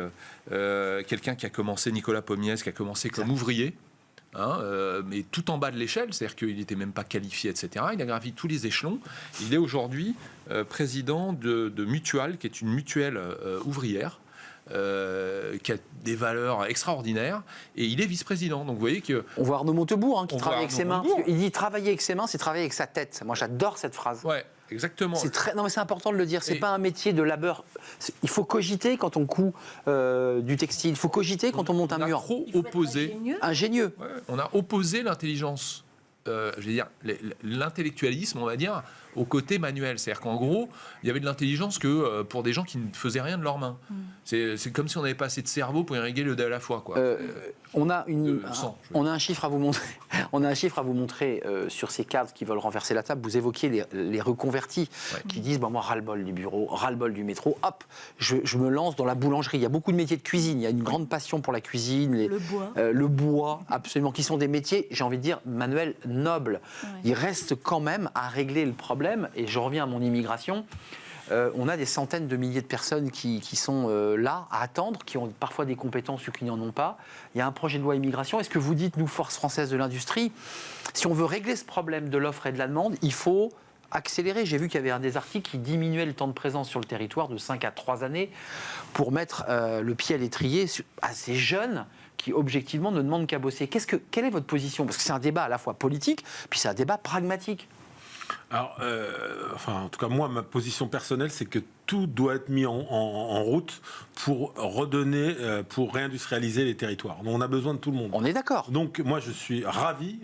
quelqu'un qui a commencé, Nicolas Pommiès, qui a commencé comme ouvrier. Mais tout en bas de l'échelle, c'est-à-dire qu'il n'était même pas qualifié, etc. Il a gravi tous les échelons. Il est aujourd'hui président de Mutual, qui est une mutuelle ouvrière, qui a des valeurs extraordinaires, et il est vice-président. Donc vous voyez que... On voit Arnaud Montebourg qui On travaille voit avec ses mains. Montebourg. Il dit travailler avec ses mains, c'est travailler avec sa tête. Moi, j'adore cette phrase. Ouais, exactement. C'est très... Non, mais c'est important de le dire. C'est Et- pas un métier de labeur. Il faut cogiter quand on coud du textile. Il faut cogiter quand on monte un On a mur. trop Il faut être opposé... ingénieux. Ingénieux. Ouais, on a opposé l'intelligence, je veux dire, l'intellectualisme, on va dire, au côté manuel. C'est-à-dire qu'en gros, il y avait de l'intelligence que pour des gens qui ne faisaient rien de leurs mains. C'est comme si on n'avait pas assez de cerveau pour irriguer le deux à la fois, quoi. On a on a un chiffre à vous montrer. On a un chiffre à vous montrer sur ces cadres qui veulent renverser la table. Vous évoquiez les reconvertis qui disent moi ras-le-bol du bureau, ras-le-bol du métro. Hop, je me lance dans la boulangerie. Il y a beaucoup de métiers de cuisine. Il y a une grande passion pour la cuisine, le bois, absolument, qui sont des métiers, j'ai envie de dire, manuels nobles. Ouais. Il reste quand même à régler le problème. Et je reviens à mon immigration. On a des centaines de milliers de personnes qui sont là à attendre, qui ont parfois des compétences ou qui n'en ont pas. Il y a un projet de loi immigration. Est-ce que vous dites, nous, Force française de l'industrie, si on veut régler ce problème de l'offre et de la demande, il faut accélérer? J'ai vu qu'il y avait un des articles qui diminuait le temps de présence sur le territoire de 5 à 3 années pour mettre le pied à l'étrier à ces jeunes qui, objectivement, ne demandent qu'à bosser. Quelle est votre position? Parce que c'est un débat à la fois politique, puis c'est un débat pragmatique. Alors, en tout cas, moi, ma position personnelle, c'est que tout doit être mis en route pour redonner, pour réindustrialiser les territoires. Donc, on a besoin de tout le monde. On est d'accord. Donc, moi, je suis ravi,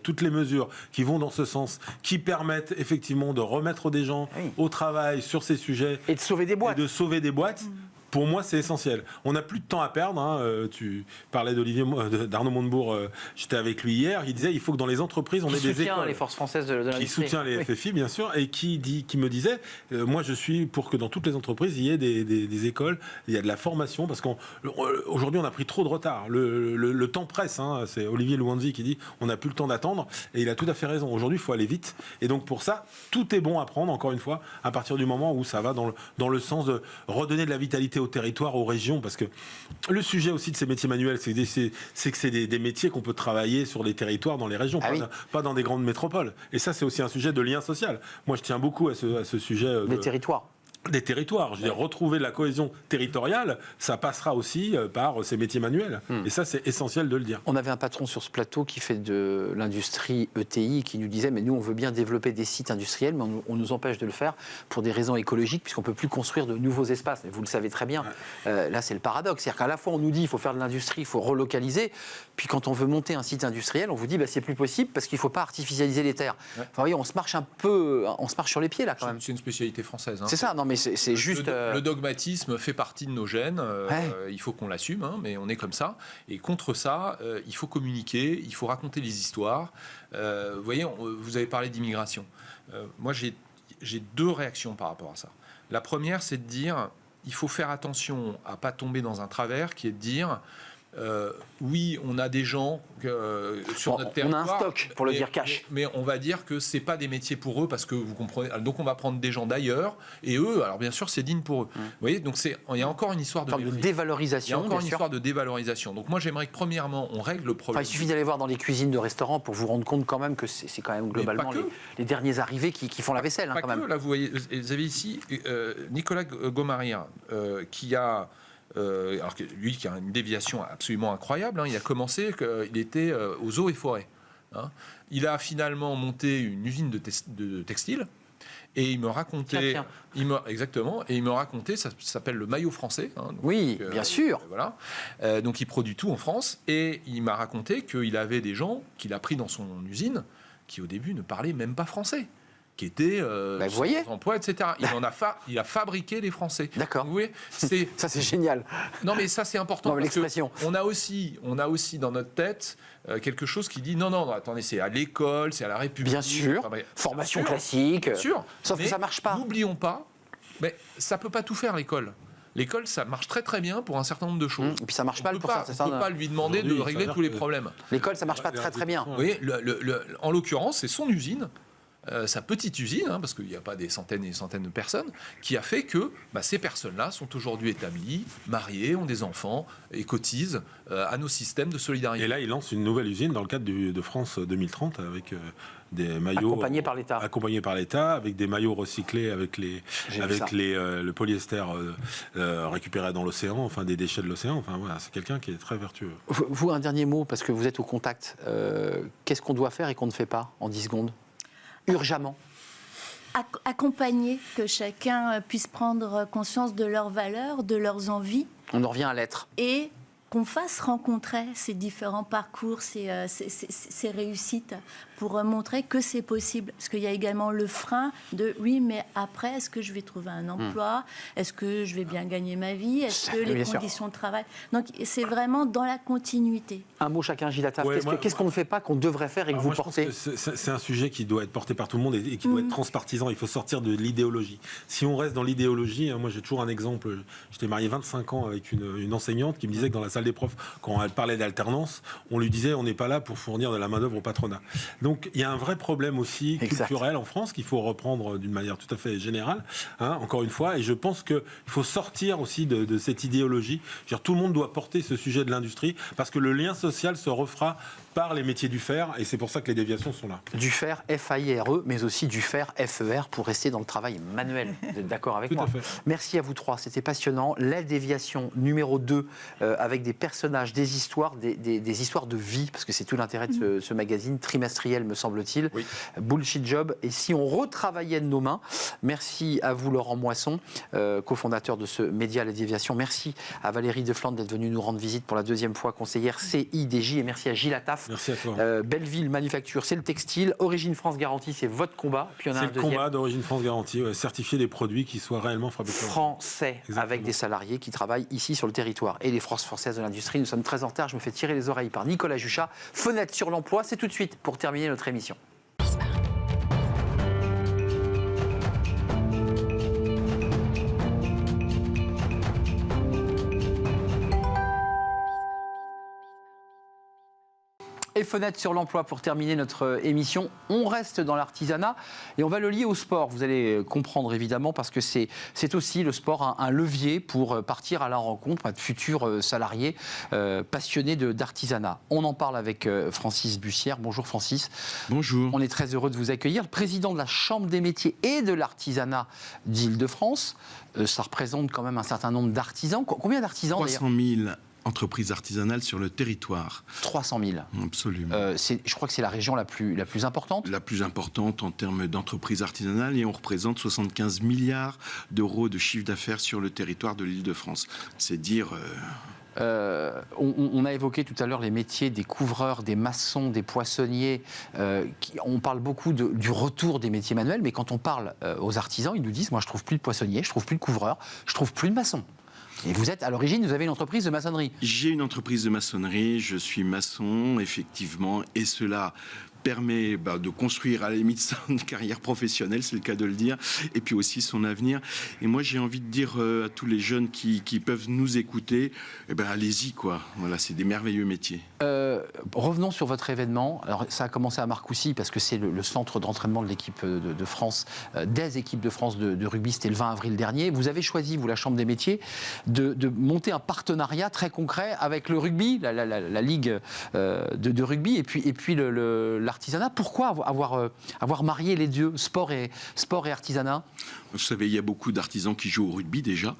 toutes les mesures qui vont dans ce sens, qui permettent effectivement de remettre des gens au travail sur ces sujets. Et de sauver des boîtes. Et de sauver des boîtes. Pour moi, c'est essentiel. On n'a plus de temps à perdre. Tu parlais d'Arnaud Montebourg. J'étais avec lui hier. Il disait il faut que dans les entreprises, on ait des écoles. Les forces françaises de l'industrie. Qui soutient les FFI, bien sûr, et qui me disait moi, je suis pour que dans toutes les entreprises, il y ait des écoles, il y a de la formation, parce qu'aujourd'hui, on a pris trop de retard. Le temps presse. C'est Olivier Louanzi qui dit on n'a plus le temps d'attendre, et il a tout à fait raison. Aujourd'hui, il faut aller vite. Et donc, pour ça, tout est bon à prendre, encore une fois, à partir du moment où ça va dans le sens de redonner de la vitalité aux territoires, aux régions, parce que le sujet aussi de ces métiers manuels, c'est que c'est des métiers qu'on peut travailler sur les territoires, dans les régions, pas dans des grandes métropoles. Et ça, c'est aussi un sujet de lien social. Moi, je tiens beaucoup à ce sujet des territoires. Des territoires. Je veux dire, retrouver la cohésion territoriale, ça passera aussi par ces métiers manuels. Et ça, c'est essentiel de le dire. On avait un patron sur ce plateau qui fait de l'industrie ETI qui nous disait mais nous, on veut bien développer des sites industriels, mais on nous empêche de le faire pour des raisons écologiques, puisqu'on ne peut plus construire de nouveaux espaces. Mais vous le savez très bien. Là, c'est le paradoxe. C'est-à-dire qu'à la fois, on nous dit il faut faire de l'industrie, il faut relocaliser. Puis quand on veut monter un site industriel, on vous dit c'est plus possible parce qu'il ne faut pas artificialiser les terres. Enfin, vous voyez, on se marche sur les pieds là quand même. C'est une spécialité française. C'est ça, non mais c'est juste... Le dogmatisme fait partie de nos gènes, il faut qu'on l'assume, mais on est comme ça. Et contre ça, il faut communiquer, il faut raconter des histoires. Vous voyez, vous avez parlé d'immigration. Moi, j'ai deux réactions par rapport à ça. La première, c'est de dire, il faut faire attention à ne pas tomber dans un travers qui est de dire... oui, on a des gens sur notre territoire. On a un stock, pour le dire cash. Mais on va dire que c'est pas des métiers pour eux parce que vous comprenez. Donc on va prendre des gens d'ailleurs et eux. Alors bien sûr, c'est digne pour eux. Vous voyez, donc il y a encore une histoire de dévalorisation. Il y a encore une histoire de dévalorisation. Donc moi, j'aimerais que premièrement, on règle le problème. Il suffit d'aller voir dans les cuisines de restaurants pour vous rendre compte quand même que c'est quand même globalement les derniers arrivés qui font la vaisselle Pas quand que, même. là, vous avez ici Nicolas Gomaria qui a. Alors que lui qui a une déviation absolument incroyable, il a commencé, il était aux eaux et forêts. Il a finalement monté une usine de textile et il me racontait, exactement, et il me racontait, ça s'appelle le maillot français. Bien sûr. Voilà. Donc il produit tout en France et il m'a raconté qu'il avait des gens qu'il a pris dans son usine qui au début ne parlaient même pas français, qui étaient vous voyez. sans emploi, etc. Il a fabriqué les Français. D'accord. Vous voyez, Ça, c'est génial. Non, mais ça, c'est important. Non, mais parce que l'expression. on a aussi dans notre tête quelque chose qui dit non, attendez, c'est à l'école, c'est à la République. Bien sûr. Enfin, Formation bien sûr, classique. Bien sûr. Sauf que Mais ça marche pas. N'oublions pas, mais ça peut pas tout faire, l'école. L'école, ça marche très très bien pour un certain nombre de choses. Et puis ça marche mal pour ça, c'est On ça. ne peut pas lui demander de Aujourd'hui, régler ça tous les veut dire problèmes. L'école, ça marche pas très très bien. Vous voyez, en l'occurrence, c'est son usine, sa petite usine, parce qu'il n'y a pas des centaines et des centaines de personnes, qui a fait que ces personnes-là sont aujourd'hui établies, mariées, ont des enfants et cotisent à nos systèmes de solidarité. Et là, il lance une nouvelle usine dans le cadre de France 2030 avec des maillots Accompagné par l'État. Accompagnés par l'État, avec des maillots recyclés, avec J'ai vu ça. le polyester récupéré dans l'océan, enfin des déchets de l'océan. Enfin voilà, c'est quelqu'un qui est très vertueux. Vous, un dernier mot, parce que vous êtes au contact. Qu'est-ce qu'on doit faire et qu'on ne fait pas en 10 secondes? Urgemment. Accompagner, que chacun puisse prendre conscience de leurs valeurs, de leurs envies, On en revient à l'être. et qu'on fasse rencontrer ces différents parcours, ces réussites, pour montrer que c'est possible. Parce qu'il y a également le frein de oui, mais après, est-ce que je vais trouver un emploi? Est-ce que je vais bien gagner ma vie? Est-ce que les Bien sûr. conditions de travail? Donc c'est vraiment dans la continuité. Un mot chacun, Gilles Attaf. Ouais, Qu'est-ce qu'on ne fait pas, qu'on devrait faire et que Alors vous moi, je pense portez? que c'est un sujet qui doit être porté par tout le monde et qui doit être transpartisan. Il faut sortir de l'idéologie. Si on reste dans l'idéologie, moi j'ai toujours un exemple. J'étais marié 25 ans avec une enseignante qui me disait que dans la salle des profs, quand elle parlait d'alternance, on lui disait on n'est pas là pour fournir de la main-d'œuvre au patronat. Donc il y a un vrai problème aussi culturel en France qu'il faut reprendre d'une manière tout à fait générale, encore une fois. Et je pense qu'il faut sortir aussi de cette idéologie. Je veux dire, tout le monde doit porter ce sujet de l'industrie parce que le lien social se refera par les métiers du fer et c'est pour ça que les déviations sont là. Du fer, F-A-I-R-E, mais aussi du fer, F-E-R, pour rester dans le travail manuel. Vous êtes d'accord avec Tout moi? à fait. Merci à vous trois, c'était passionnant. La déviation numéro 2, avec des personnages, des histoires, des histoires de vie, parce que c'est tout l'intérêt de ce magazine trimestriel, me semble-t-il. Oui. Bullshit Job. Et si on retravaillait de nos mains? Merci à vous, Laurent Moisson, cofondateur de ce média La Déviation. Merci à Valérie Deflande d'être venue nous rendre visite pour la 2e fois, conseillère CIDJ. Et merci à Gilles Attaf. Merci à toi. Belleville Manufacture, c'est le textile. Origine France Garantie, c'est votre combat. Puis on a un C'est le deuxième. combat d'Origine France Garantie, certifier des produits qui soient réellement fabriqués en France. Français, Exactement. avec des salariés qui travaillent ici sur le territoire. Et les forces françaises de l'industrie, nous sommes très en retard. Je me fais tirer les oreilles par Nicolas Juchat. Fenêtre sur l'emploi, c'est tout de suite pour terminer notre émission. Et fenêtre sur l'emploi pour terminer notre émission. On reste dans l'artisanat et on va le lier au sport. Vous allez comprendre évidemment parce que c'est aussi le sport un levier pour partir à la rencontre de futurs salariés passionnés d'artisanat. On en parle avec Francis Bussière. Bonjour Francis. Bonjour. On est très heureux de vous accueillir. Le président de la Chambre des métiers et de l'artisanat d'Île-de-France. Ça représente quand même un certain nombre d'artisans. Combien d'artisans d'ailleurs? 300 000 entreprises artisanales sur le territoire. 300 000. Absolument. Je crois que c'est la région la plus importante. La plus importante en termes d'entreprises artisanales et on représente 75 milliards d'euros de chiffre d'affaires sur le territoire de l'Île-de-France. C'est dire... On a évoqué tout à l'heure les métiers des couvreurs, des maçons, des poissonniers. On parle beaucoup du retour des métiers manuels, mais quand on parle aux artisans, ils nous disent, moi je trouve plus de poissonniers, je trouve plus de couvreurs, je trouve plus de maçons. Et vous êtes, à l'origine, vous avez une entreprise de maçonnerie. J'ai une entreprise de maçonnerie, je suis maçon, effectivement, et cela permet de construire à la limite son carrière professionnelle, c'est le cas de le dire, et puis aussi son avenir. Et moi, j'ai envie de dire à tous les jeunes qui peuvent nous écouter, allez-y, quoi. Voilà, c'est des merveilleux métiers. Revenons sur votre événement. Alors, ça a commencé à Marcoussis parce que c'est le centre d'entraînement de l'équipe de France, des équipes de France de rugby. C'était le 20 avril dernier. Vous avez choisi, vous, la Chambre des métiers, de monter un partenariat très concret avec le rugby, la ligue de rugby, et puis l'artisanat. Pourquoi avoir marié les deux, sport et artisanat? Vous savez, il y a beaucoup d'artisans qui jouent au rugby déjà.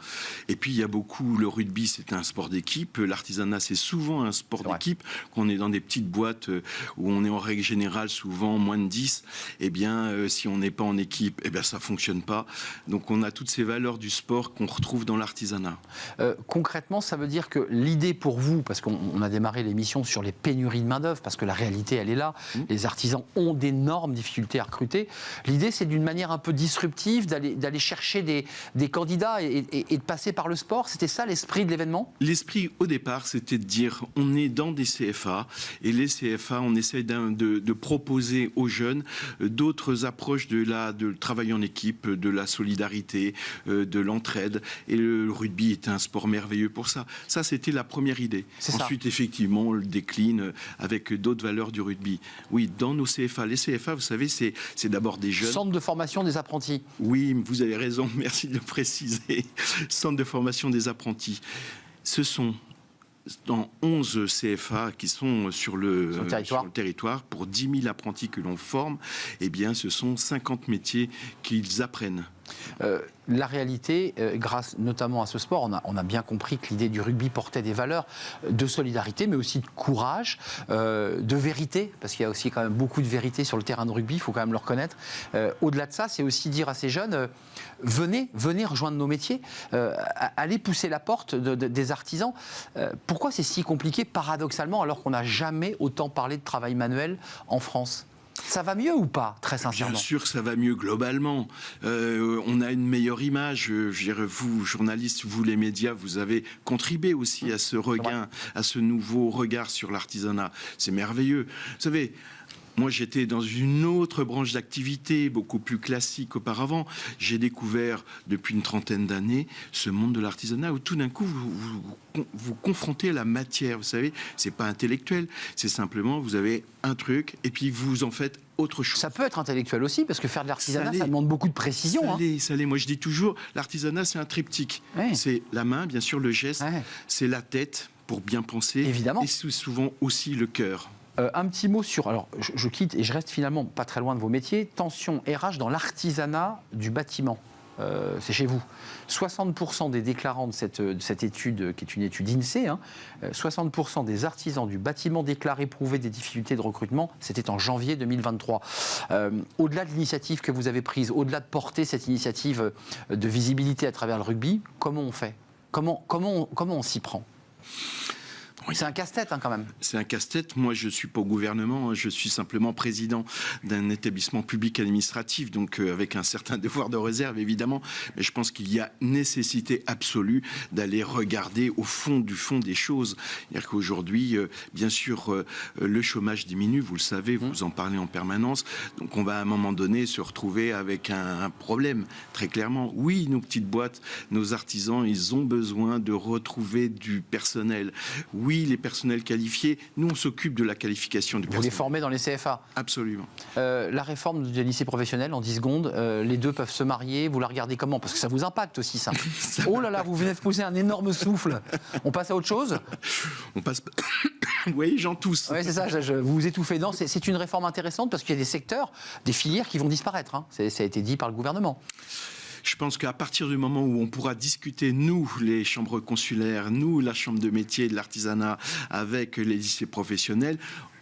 Et puis, il y a beaucoup... Le rugby, c'est un sport d'équipe. L'artisanat, c'est souvent un sport d'équipe. Qu'on est dans des petites boîtes où on est en règle générale souvent moins de 10. Eh bien, si on n'est pas en équipe, ça ne fonctionne pas. Donc, on a toutes ces valeurs du sport qu'on retrouve dans l'artisanat. Concrètement, ça veut dire que l'idée pour vous, parce qu'on a démarré l'émission sur les pénuries de main-d'œuvre, parce que la réalité, elle est là. Les les artisans ont d'énormes difficultés à recruter. L'idée, c'est d'une manière un peu disruptive d'aller chercher des candidats et de passer par le sport. C'était ça l'esprit de l'événement ? L'esprit, au départ, c'était de dire on est dans des CFA, et les CFA, on essaie de proposer aux jeunes d'autres approches de travail en équipe, de la solidarité, de l'entraide. Et le rugby est un sport merveilleux pour ça. Ça, c'était la première idée. Ensuite, effectivement, on le décline avec d'autres valeurs du rugby. Oui, dans nos CFA. Les CFA, vous savez, c'est d'abord des jeunes. Centre de formation des apprentis. Oui, vous avez raison, merci de le préciser. Centre de formation des apprentis. Ce sont dans 11 CFA qui sont sur le territoire, pour 10 000 apprentis que l'on forme, eh bien, ce sont 50 métiers qu'ils apprennent. La réalité, grâce notamment à ce sport, on a bien compris que l'idée du rugby portait des valeurs de solidarité, mais aussi de courage, de vérité, parce qu'il y a aussi quand même beaucoup de vérité sur le terrain de rugby, il faut quand même le reconnaître. Au-delà de ça, c'est aussi dire à ces jeunes, venez rejoindre nos métiers, allez pousser la porte des artisans. Pourquoi c'est si compliqué, paradoxalement, alors qu'on n'a jamais autant parlé de travail manuel en France ? Ça va mieux ou pas, très sincèrement ? Bien sûr que ça va mieux globalement. On a une meilleure image. Je dirais, vous, journalistes, vous, les médias, vous avez contribué aussi à ce regain, à ce nouveau regard sur l'artisanat. C'est merveilleux. Vous savez, moi, j'étais dans une autre branche d'activité, beaucoup plus classique auparavant. J'ai découvert, depuis une trentaine d'années, ce monde de l'artisanat où tout d'un coup, vous confrontez à la matière. Vous savez, c'est pas intellectuel, c'est simplement, vous avez un truc et puis vous en faites autre chose. Ça peut être intellectuel aussi, parce que faire de l'artisanat, ça demande beaucoup de précision. Ça l'est. Moi, je dis toujours, l'artisanat, c'est un triptyque. Ouais. C'est la main, bien sûr, le geste, c'est la tête pour bien penser. Évidemment. Et c'est souvent aussi le cœur. Un petit mot sur... Alors, je quitte et je reste finalement pas très loin de vos métiers. Tension RH dans l'artisanat du bâtiment. C'est chez vous. 60% des déclarants de cette étude, qui est une étude INSEE, 60% des artisans du bâtiment déclarent éprouver des difficultés de recrutement. C'était en janvier 2023. Au-delà de l'initiative que vous avez prise, au-delà de porter cette initiative de visibilité à travers le rugby, comment on fait ? Comment on s'y prend ? Oui. C'est un casse-tête quand même. C'est un casse-tête. Moi, je ne suis pas au gouvernement. Je suis simplement président d'un établissement public administratif, donc avec un certain devoir de réserve, évidemment. Mais je pense qu'il y a nécessité absolue d'aller regarder au fond des choses. C'est-à-dire qu'aujourd'hui, bien sûr, le chômage diminue, vous le savez, vous en parlez en permanence. Donc on va à un moment donné se retrouver avec un problème, très clairement. Oui, nos petites boîtes, nos artisans, ils ont besoin de retrouver du personnel. Oui, les personnels qualifiés, nous on s'occupe de la qualification du personnel. Vous les formez dans les CFA ? Absolument. La réforme du lycée professionnel, en 10 secondes, les deux peuvent se marier, vous la regardez comment ? Parce que ça vous impacte aussi ça. Oh là là, vous venez de poser un énorme souffle. On passe à autre chose ? On passe... Oui, j'en tousse. Oui, c'est ça, vous vous étouffez. Non, c'est une réforme intéressante parce qu'il y a des secteurs, des filières qui vont disparaître. Ça a été dit par le gouvernement. Je pense qu'à partir du moment où on pourra discuter, nous, les chambres consulaires, nous, la chambre de métier de l'artisanat, avec les lycées professionnels,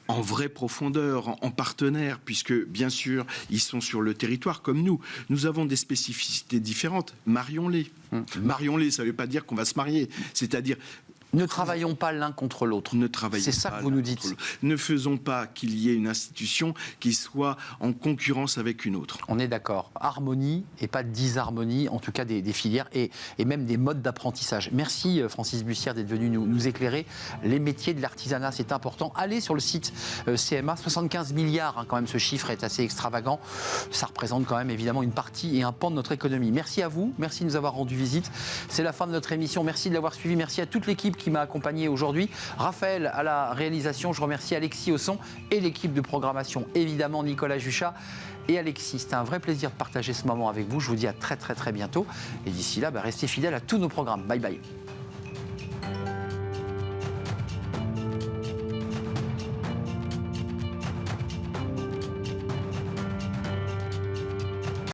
en vraie profondeur, en partenaire, puisque, bien sûr, ils sont sur le territoire comme nous. Nous avons des spécificités différentes. Marions-les. Marions-les, ça ne veut pas dire qu'on va se marier. C'est-à-dire... Ne travaillons pas l'un contre l'autre. C'est ça que vous nous dites. Ne faisons pas qu'il y ait une institution qui soit en concurrence avec une autre. On est d'accord. Harmonie et pas disharmonie, en tout cas des filières et même des modes d'apprentissage. Merci Francis Bussière d'être venu nous éclairer. Les métiers de l'artisanat, c'est important. Allez sur le site CMA, 75 milliards, quand même, ce chiffre est assez extravagant. Ça représente quand même évidemment une partie et un pan de notre économie. Merci à vous, merci de nous avoir rendu visite. C'est la fin de notre émission. Merci de l'avoir suivi. Merci à toute l'équipe qui m'a accompagné aujourd'hui. Raphaël à la réalisation, je remercie Alexis au son et l'équipe de programmation, évidemment Nicolas Juchat et Alexis. C'était un vrai plaisir de partager ce moment avec vous. Je vous dis à très bientôt. Et d'ici là, restez fidèles à tous nos programmes. Bye bye.